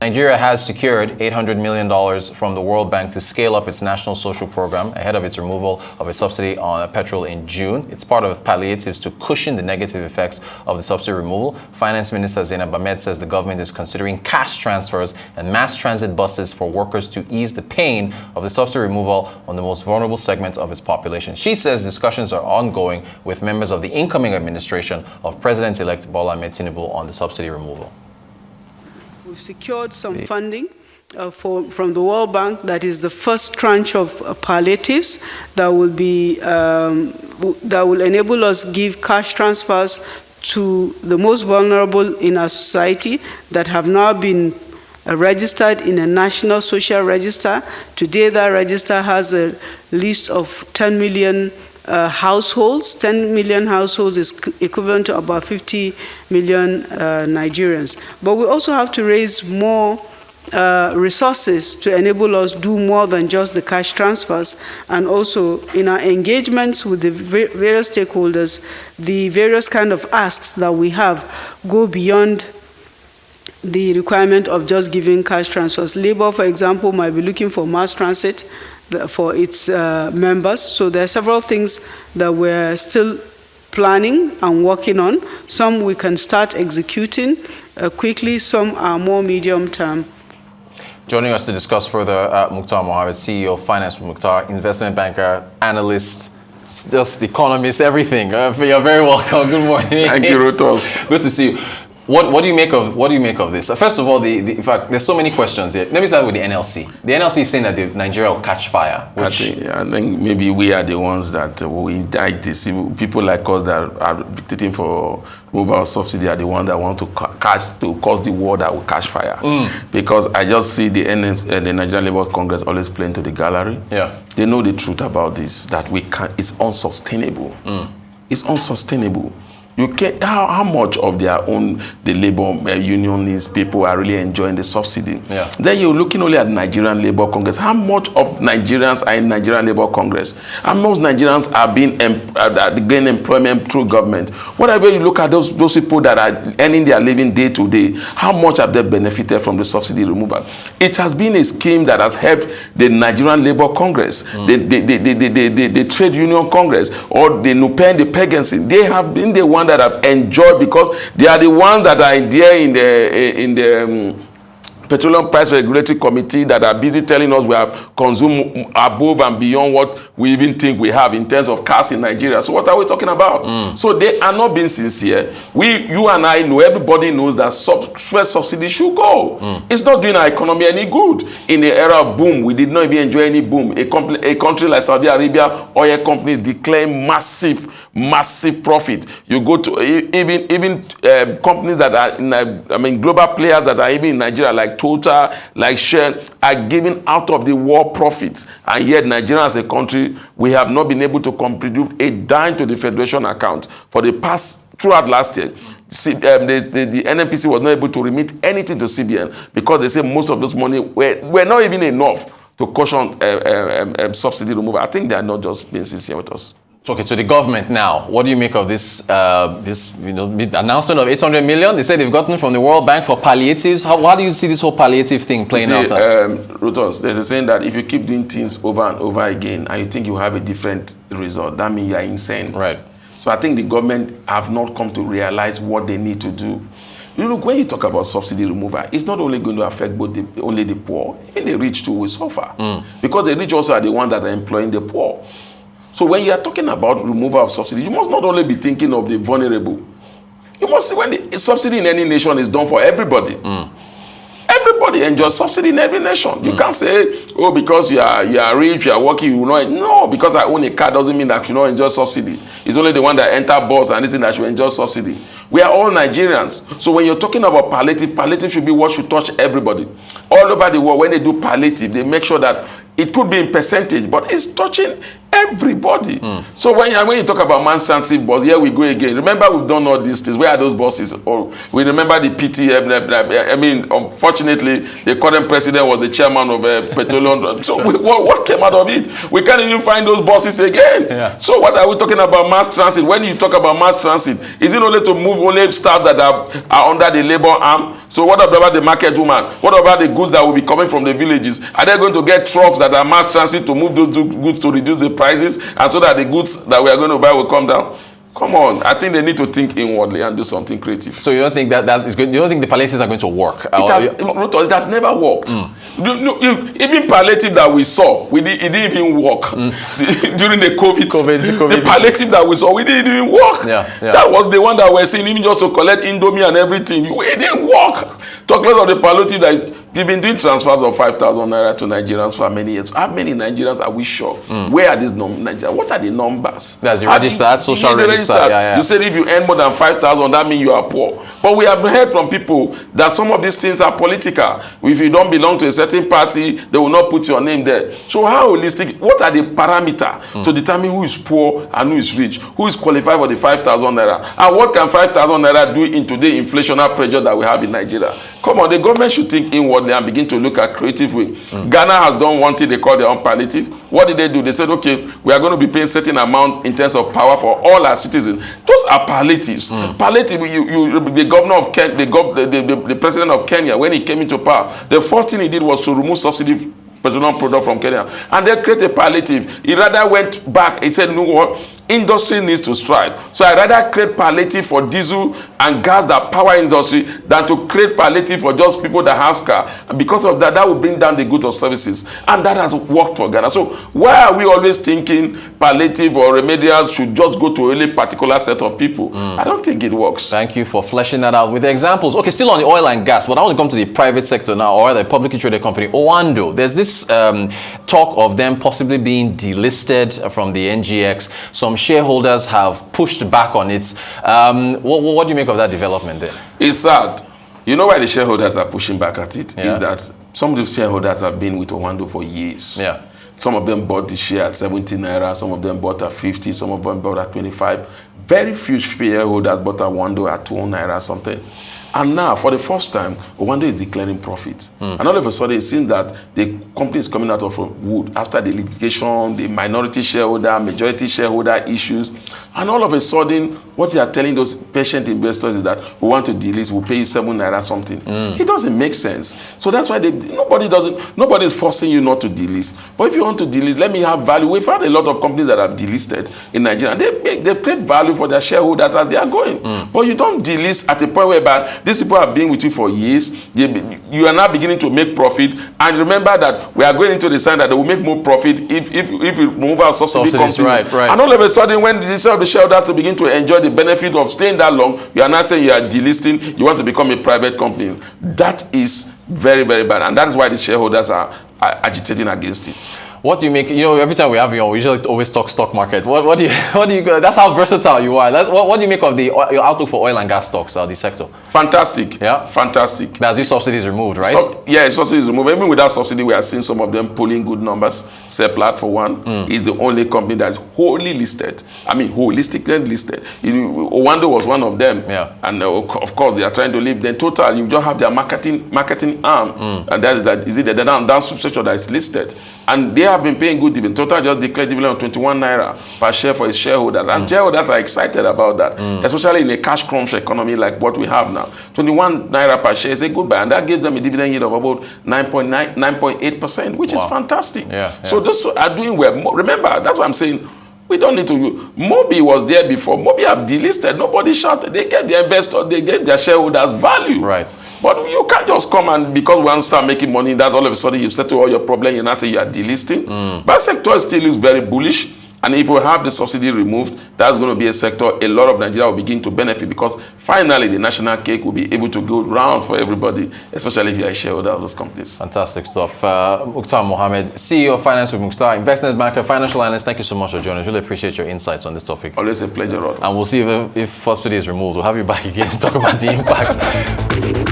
Nigeria has secured $800 million from the World Bank to scale up its national social program ahead of its removal of a subsidy on petrol in June. It's part of Palliatives to cushion the negative effects of the subsidy removal. Finance Minister Zainab Ahmed says the government is considering cash transfers and mass transit buses for workers to ease the pain of the subsidy removal on the most vulnerable segments of its population. She says discussions are ongoing with members of the incoming administration of President-elect Bola Ahmed Tinubu on the subsidy removal. We've secured some funding from the World Bank. That is the first tranche of palliatives that will be that will enable us to give cash transfers to the most vulnerable in our society that have now been registered in a national social register. Today, that register has a list of 10 million households. 10 million households is equivalent to about 50 million Nigerians. But we also have to raise more resources to enable us to do more than just the cash transfers. And also in our engagements with the various stakeholders, the various kind of asks that we have go beyond the requirement of just giving cash transfers. Labour, for example, might be looking for mass transit for its members. So there are several things that we're still planning and working on. Some we can start executing quickly, some are more medium term. Joining us to discuss further, Muktar Mohammed, CEO of Finance with Muktar, investment banker, analyst, just economist, everything. You're very welcome. Good morning. Thank you, Rutos. Good to see you. What do you make of this? First of all, in fact, there's so many questions here. Let me start with the NLC. The NLC is saying that Nigeria will catch fire. I think maybe we are the ones that will indict this. People like us that are dictating for mobile subsidy are the ones that want to cause the war that will catch fire. Because I just see the Nigerian Labour Congress always playing to the gallery. Yeah. They know the truth about this, that it's unsustainable. It's unsustainable. You can't, how much of their own, the labor unionists, people are really enjoying the subsidy? Yeah. Then you're looking only at Nigerian Labour Congress. How much of Nigerians are in Nigerian Labour Congress? And most Nigerians are being gaining employment through government. Whatever you look at those people that are earning their living day to day, how much have they benefited from the subsidy removal? It has been a scheme that has helped the Nigerian Labour Congress, the Trade Union Congress, or the Nupen, the Pegancy. They have been the one that have enjoyed, because they are the ones that are there in the Petroleum Price Regulatory Committee that are busy telling us we have consumed above and beyond what we even think we have in terms of cars in Nigeria. So what are we talking about? So they are not being sincere. You and I know, everybody knows that first subsidy should go. It's not doing our economy any good. In the era of boom, we did not even enjoy any boom. A country like Saudi Arabia, oil companies declare massive profit. You go to even companies that are global players that are even in Nigeria, like Total, like Shell, are giving out of the war profits. And yet Nigeria as a country, we have not been able to contribute a dime to the Federation account for the throughout last year. The NNPC was not able to remit anything to CBN because they say most of this money were not even enough to caution subsidy removal. I think they are not just being sincere with us. Okay, to the government now, what do you make of this announcement of 800 million? They say they've gotten from the World Bank for palliatives. How do you see this whole palliative thing playing out? Rutos, there's a saying that if you keep doing things over and over again and you think you have a different result, that means you are insane. Right. So I think the government have not come to realize what they need to do. You look, when you talk about subsidy removal, it's not only going to affect only the poor, even the rich too will suffer. Because the rich also are the ones that are employing the poor. So when you are talking about removal of subsidy, you must not only be thinking of the vulnerable. You must see when the subsidy in any nation is done for everybody. Everybody enjoys subsidy in every nation. You can't say, oh, because you are rich, you are working, you will not. No, because I own a car doesn't mean that I should not enjoy subsidy. It's only the one that enter bus and listen that should enjoy subsidy. We are all Nigerians. So when you're talking about palliative should be what should touch everybody. All over the world, when they do palliative, they make sure that it could be in percentage, but it's touching Everybody. So when you talk about mass transit bus, here we go again. Remember, we've done all these things. Where are those buses? Or we remember the PTM. I mean, unfortunately, the current president was the chairman of Petroleum. So what came out of it? We can't even find those buses again. Yeah. So what are we talking about mass transit? When you talk about mass transit, is it only to move only staff that are under the labor arm? So what about the market woman? What about the goods that will be coming from the villages? Are they going to get trucks that are mass transit to move those goods to reduce the prices, and so that the goods that we are going to buy will come down? Come on, I think they need to think inwardly and do something creative. So you don't think that is good? You don't think the palliatives are going to work? It has never worked. Even palliative that we saw, it didn't even work during the COVID. The palliative that we saw, we didn't even work. Yeah. That was the one that we're seeing, even just to collect Indomie and everything. It didn't work. Talk less of the palliative that is. We've been doing transfers of 5,000 naira to Nigerians for many years. How many Nigerians are we sure? Where are these Nigerians? What are the numbers? That's the register, social register. Yeah. You said if you earn more than 5,000, that means you are poor. But we have heard from people that some of these things are political. If you don't belong to a certain party, they will not put your name there. So how holistic? What are the parameters to determine who is poor and who is rich? Who is qualified for the 5,000 naira? And what can 5,000 naira do in today's inflationary pressure that we have in Nigeria? Come on, the government should think inwardly and begin to look at creative way. Ghana has done one thing they call their own palliative. What did they do? They said, okay, we are going to be paying certain amount in terms of power for all our citizens. Those are palliatives. Palliative, the governor of Kenya, the president of Kenya, when he came into power, the first thing he did was to remove subsidy petroleum product from Kenya, and they created a palliative. He rather went back. He said, "No, what? Industry needs to strive. So I rather create palliative for diesel and gas that power industry than to create palliative for just people that have car. And because of that, that will bring down the goods of services, and that has worked for Ghana. So why are we always thinking palliative or remedial should just go to a really particular set of people? I don't think it works. Thank you for fleshing that out with the examples. Okay, still on the oil and gas, but I want to come to the private sector now, or the publicly traded company, Oando. There's this talk of them possibly being delisted from the NGX. Some shareholders have pushed back on it. What do you make of that development then? It's sad. You know why the shareholders are pushing back at it? Is that some of the shareholders have been with Oando for years. Yeah. Some of them bought the share at 70 naira, some of them bought at 50, some of them bought at 25. Very few shareholders bought at Oando at 2 naira something. And now, for the first time, Oando is declaring profit. And all of a sudden, it seems that the company is coming out of wood after the litigation, the minority shareholder, majority shareholder issues. And all of a sudden, what they are telling those patient investors is that we want to delist, we'll pay you 7 naira something. It doesn't make sense. So that's why nobody is forcing you not to delist. But if you want to delist, let me have value. We've had a lot of companies that have delisted in Nigeria. They've created value for their shareholders as they are going. But you don't delist at a point whereby these people have been with you for years. You are now beginning to make profit. And remember that we are going into the sign that they will make more profit if we remove our subsidy comes in. Right. And all of a sudden, when the shareholders to begin to enjoy the benefit of staying that long, you are now saying you are delisting, you want to become a private company. That is very, very bad. And that is why the shareholders are agitating against it. What do you make? You know, every time we have you on, we usually always talk stock market. What do you? That's how versatile you are. What do you make of your outlook for oil and gas stocks, the sector? Fantastic. Yeah, fantastic. That's if subsidies removed, right? Subsidies removed. Even without subsidy, we are seeing some of them pulling good numbers. Seplat, for one, is the only company that is wholly listed. I mean, holistically listed. Oando was one of them. Yeah. And of course, they are trying to leave. Then Total, you just have their marketing arm, and that is the downstream sector that is listed. And they have been paying good dividend. Total just declared dividend of 21 naira per share for its shareholders. And shareholders are excited about that, especially in a cash crunch economy like what we have now. 21 naira per share is a good buy. And that gives them a dividend yield of about 9.8%, which is fantastic. So those are doing well. Remember, that's what I'm saying. We don't need to. Mobi was there before. Mobi have delisted. Nobody shouted. They get their investors, they get their shareholders value. Right. But you can't just come and because we want to start making money, that's all of a sudden you've settled all your problems, you now say you are delisting. But sector still is very bullish. And if we have the subsidy removed, that's going to be a sector a lot of Nigeria will begin to benefit because finally the national cake will be able to go round for everybody, especially if you are a shareholder of those companies. Fantastic stuff. Muktar Mohammed, CEO of Finance with Muktar, investment banker, financial analyst, thank you so much for joining us. Really appreciate your insights on this topic. Always a pleasure, Rod. And we'll see if subsidy is removed. We'll have you back again to talk about the impact.